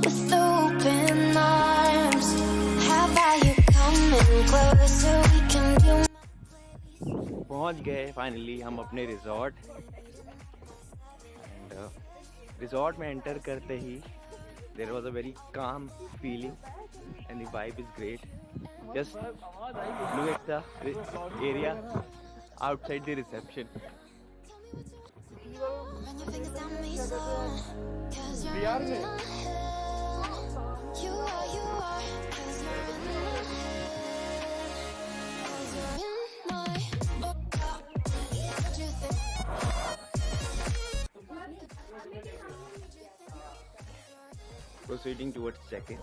with open arms. How about you coming closer? We can do. पहुंच गए finally हम अपने रिजॉर्ट। एंड रिजॉर्ट में एंटर करते ही there was a very calm feeling and the vibe is great. Just look at the area outside the reception. Run your fingers down me slow, 'cause you're in the hill. You are, 'cause you're in the hill. 'Cause you're in my what you think? Proceeding towards check-in.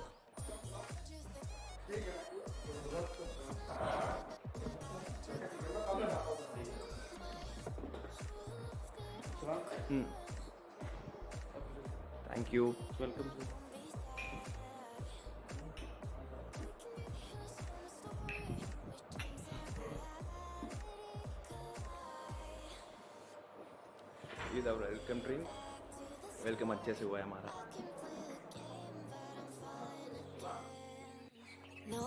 Thank you. Welcome to. This is our welcome drink. Welcome अच्छे से हुआ है हमारा। No,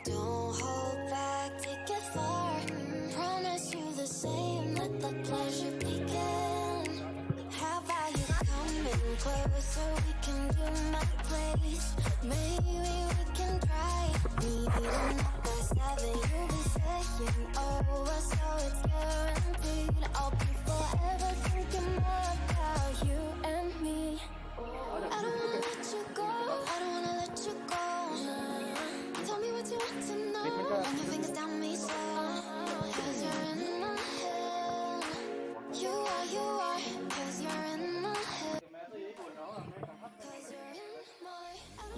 don't hold back, take it far. Promise you the same, let the pleasure begin. How about you coming closer? We can do my place. Maybe we can try. Meeting up by 7, you'll be saying over, so it's guaranteed. I'll be forever thinking about you and me. I don't wanna let you go. I don't wanna let you go. Tell me what you want to know. Run your fingers down me slow, 'cause you're in the hill. You are, 'cause you're in the hill. 'Cause you're in my.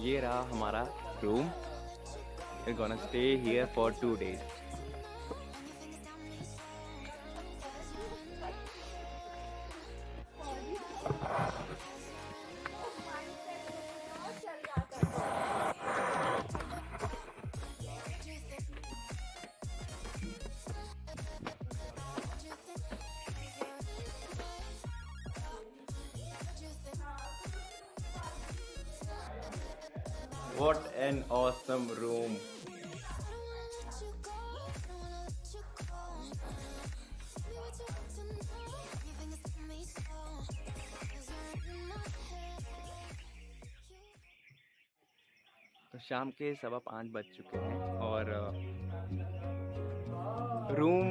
ये रहा हमारा room. We're gonna stay here for 2 days. What an awesome room. तो शाम के 5:15 बज चुके हैं और रूम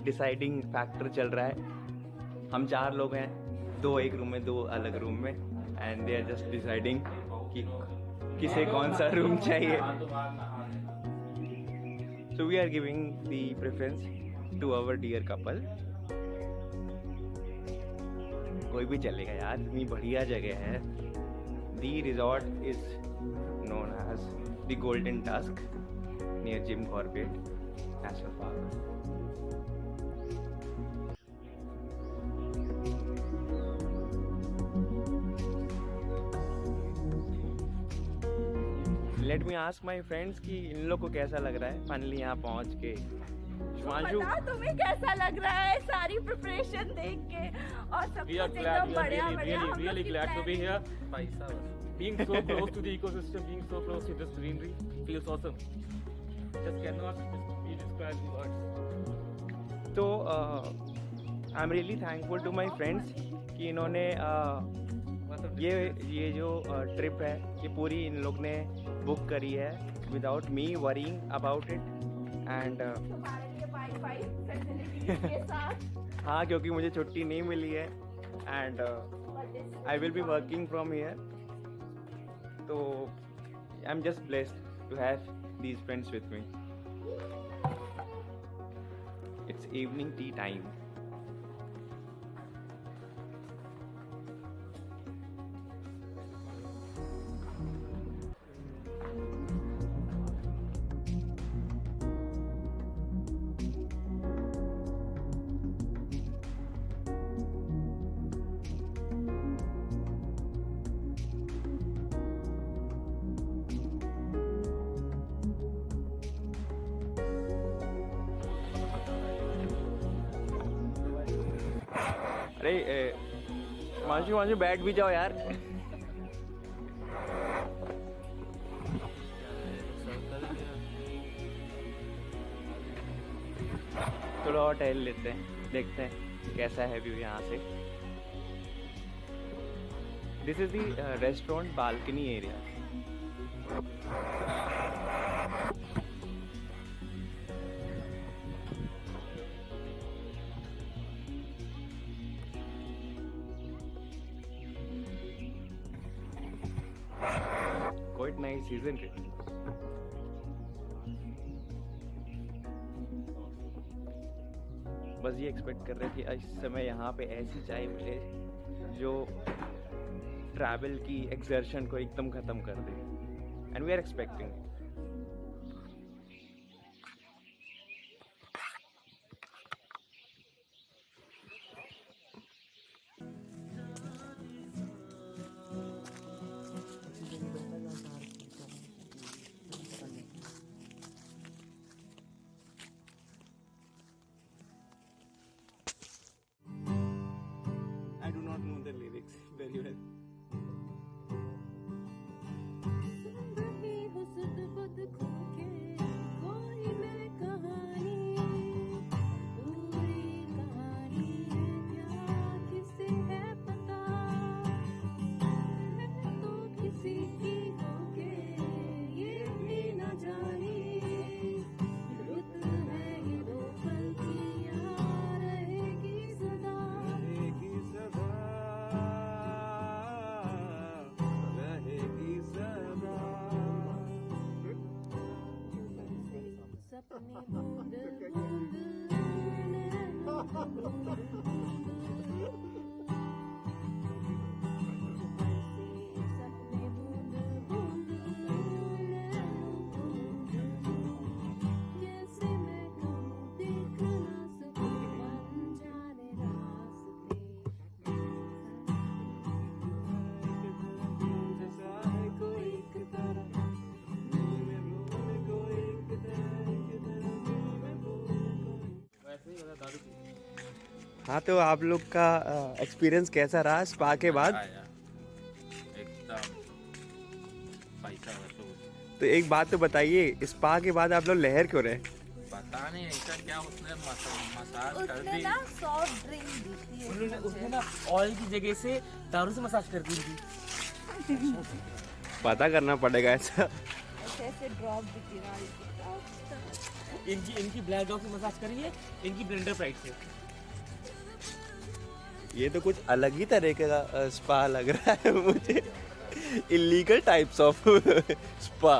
डिसाइडिंग फैक्टर चल रहा है। हम 4 लोग हैं, 2 एक रूम में, 2 अलग रूम में, and they are just deciding कि किसे कौन सा रूम चाहिए। So we are giving the preference to our dear couple. कोई भी चलेगा यार, इतनी बढ़िया जगह है। The resort is known as the Golden Tusk near Jim Corbett National Park. Let me ask my friends कि इन लोग को कैसा लग रहा है फाइनली यहाँ पहुँच के। शुभांशु, तुम्हें कैसा लग रहा है सारी प्रिपरेशन देख के और सब We are कुछ glad. एकदम We are बढ़िया really, बढ़िया। really, हम really लोग glad to की be here. Being so close to the ecosystem, being so close to this greenery feels awesome. Just cannot be described in words. तो I am really thankful to my friends कि इन्होंने ये जो trip है ये पूरी इन लोग ने बुक करी है without me worrying about it. And तुम्हारे लिए वाईफाई फैसिलिटीज के साथ। हाँ, क्योंकि मुझे छुट्टी नहीं मिली है and I will be working from here. तो I am just blessed to have these friends with me. It's evening tea time. अरे मांझू बैठ भी जाओ यार। थोड़ा और टहल लेते हैं, देखते हैं कैसा है व्यू यहाँ से। This is the restaurant balcony area. Quite nice, isn't it? बस ये एक्सपेक्ट कर रहे थे इस समय यहाँ पे ऐसी चाय मिले जो ट्रैवल की एक्सर्शन को एकदम ख़त्म कर दे, and we are expecting. I do not know the lyrics very well. हाँ, तो आप लोग का एक्सपीरियंस कैसा रहा स्पा के बाद? एकदम पैसा वसूल। तो एक बात तो बताइए, स्पा के बाद आप लोग लहर क्यों रहे? पता नहीं ऐसा क्या, उसने मसाज कर उसने दी। ना सॉफ्ट ड्रिंक दी थी। उसने ना ऑयल की जगह से दारू से मसाज कर दी थी। पता करना पड़ेगा ऐसा। ऐसे ड्रॉप दी थी ना। इनकी ब्लैक डॉग से मसाज करिए, इनकी ब्लेंडर फ्राइड से। ये तो कुछ अलग ही तरीके का स्पा लग रहा है मुझे। Illegal types of spa.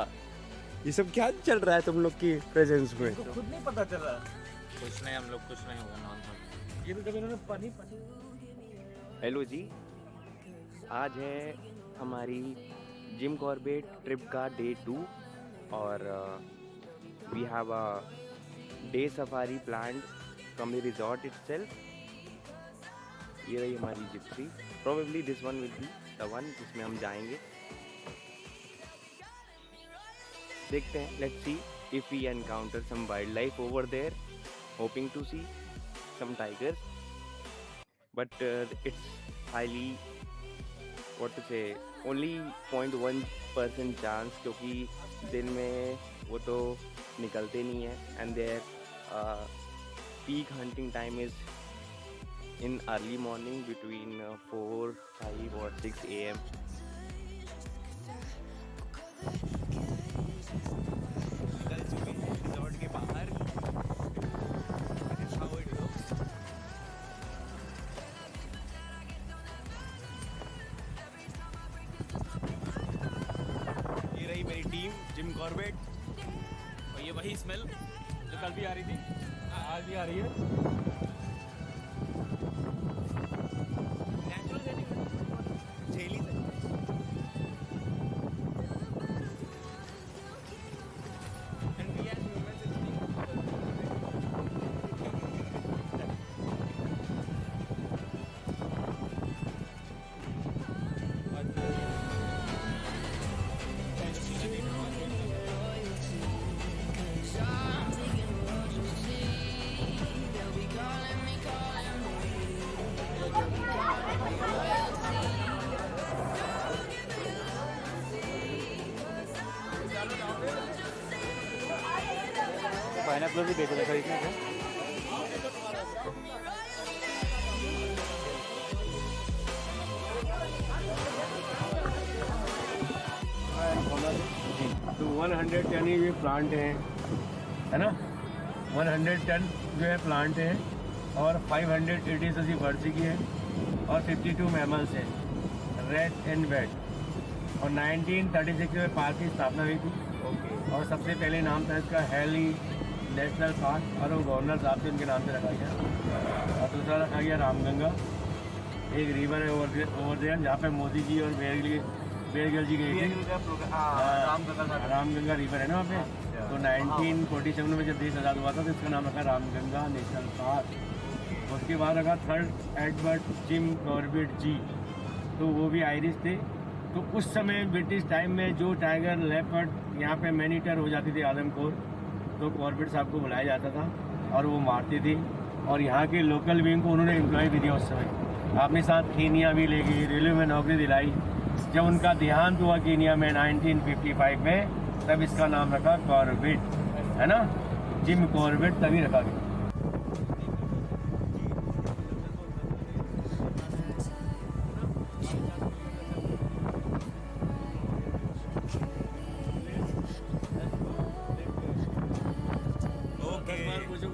ये सब क्या चल रहा है तुम लोग की प्रेजेंस में? तो खुद नहीं पता चला। कुछ नहीं, हम लोग कुछ नहीं हुआ, नॉन। ये तो जब इन्होंने पानी। हेलो जी, आज है हमारी जिम कॉर्बेट ट्रिप का डे 2 और we have a day safari planned from the resort itself. ये रही हमारी gypsy. Probably this one will be the one जिसमें हम जाएंगे। देखते हैं, let's see if we encounter some wildlife over there, hoping to see some tigers, but it's highly what to say only 0.1% chance, क्योंकि दिन में वो तो निकलते नहीं है, and there peak hunting time is in early morning between 4, 5 or 6 a.m. निकल चुके हैं रिजॉर्ट के बाहर। That's how it looks. ये रही मेरी टीम जिम कॉर्बेट, और ये वही स्मेल जो कल भी आ रही थी, आज भी आ रही है। झेली से। And we as humans, it's pineapple भी बेच रहे खरीदने को। तो 100 टन ये प्लांट है ना, 100 टन जो है प्लांट है, और 580 से बर्ड की है, और 52 मैमल्स हैं, रेड एंड वेट। और 1936 में पार्क की स्थापना हुई थी। ओके। और सबसे पहले नाम था इसका हेली नेशनल पार्क, और वो गवर्नर साहब से इनके नाम से रखा गया। और दूसरा रखा गया रामगंगा, एक रिवर है ओवर देयर जहाँ पे मोदी जी और बेरगिल जी गई थी। रामगंगा रिवर है ना वहाँ पे। तो 1947 में जब देश आज़ाद हुआ था तो इसका नाम रखा रामगंगा नेशनल पार्क। उसके बाद रखा थर्ड एडवर्ड जिम कॉर्बेट जी, तो वो भी आयरिश थे। तो उस समय ब्रिटिश टाइम में जो टाइगर लेपर्ड यहाँ पे मैनीटर हो जाती थी आदमखोर, तो कॉर्बेट साहब को बुलाया जाता था और वो मारते थे। और यहाँ के लोकल विंग को उन्होंने एम्प्लॉय भी दिया उस समय, अपने साथ केनिया भी ले गई, रेलवे में नौकरी दिलाई। जब उनका देहांत हुआ केनिया में 1955 में, तब इसका नाम रखा कॉर्बेट, है ना, जिम कॉर्बेट तभी रखा गया।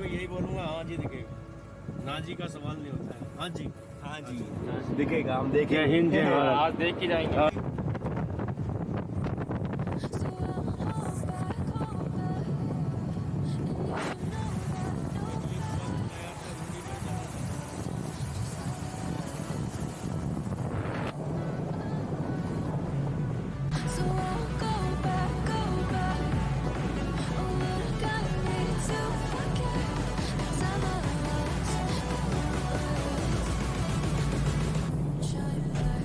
यही बोलूँगा, हाँ जी दिखेगा, ना जी का सवाल नहीं होता है। हाँ जी, हाँ जी दिखेगा, हम देखें। जय हिंद, जय भारत। आज देख के जाएंगे। So I'll go back. Oh, what got me to forget? 'Cause I'm a lost. Shine back.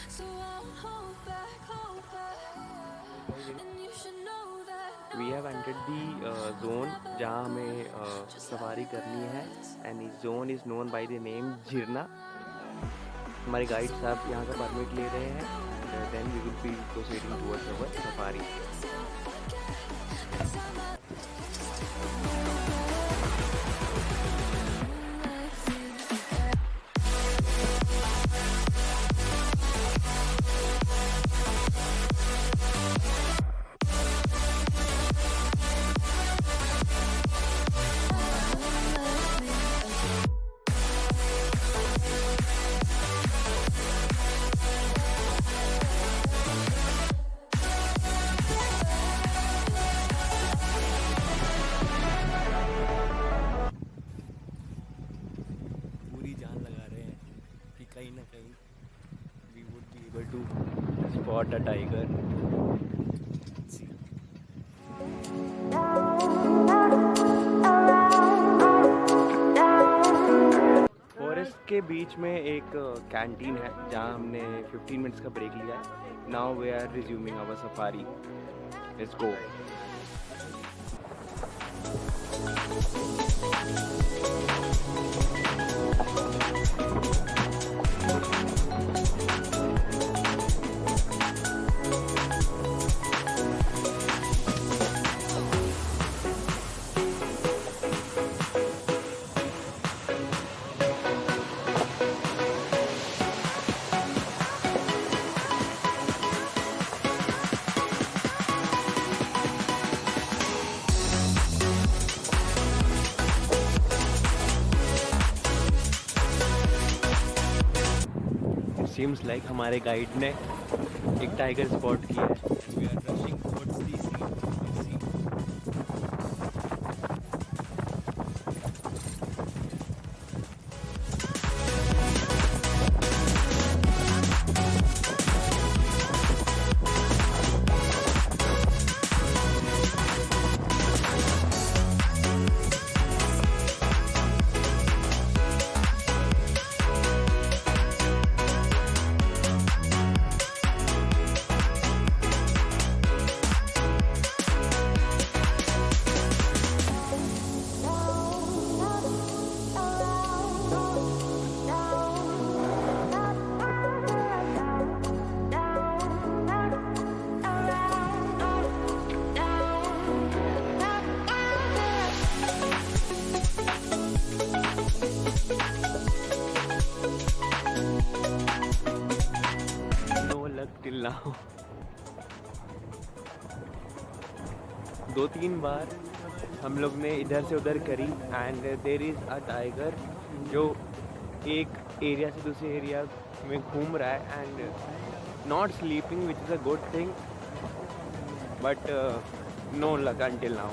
So I'll hold back. And you should know that. We have entered the zone जहाँ हमें सवारी करनी है, एंड इस zone is known by the name Jhirna. हमारे guide साहब यहाँ का परमिट ले रहे हैं, then we will be proceeding towards our safari. पूरी जान लगा रहे हैं कि कहीं ना कहीं we would be able to spot a tiger. Forest के बीच में एक कैंटीन है जहाँ हमने 15 मिनट्स का ब्रेक लिया है। Now we are resuming our safari, let's go. Seems like हमारे गाइड ने एक टाइगर स्पॉट किया है. We are rushing towards the sea. No luck till now. 2-3 बार हम लोग ने इधर से उधर करी and there is a tiger जो एक एरिया से दूसरे एरिया में घूम रहा है and not sleeping which is a good thing but no luck until now.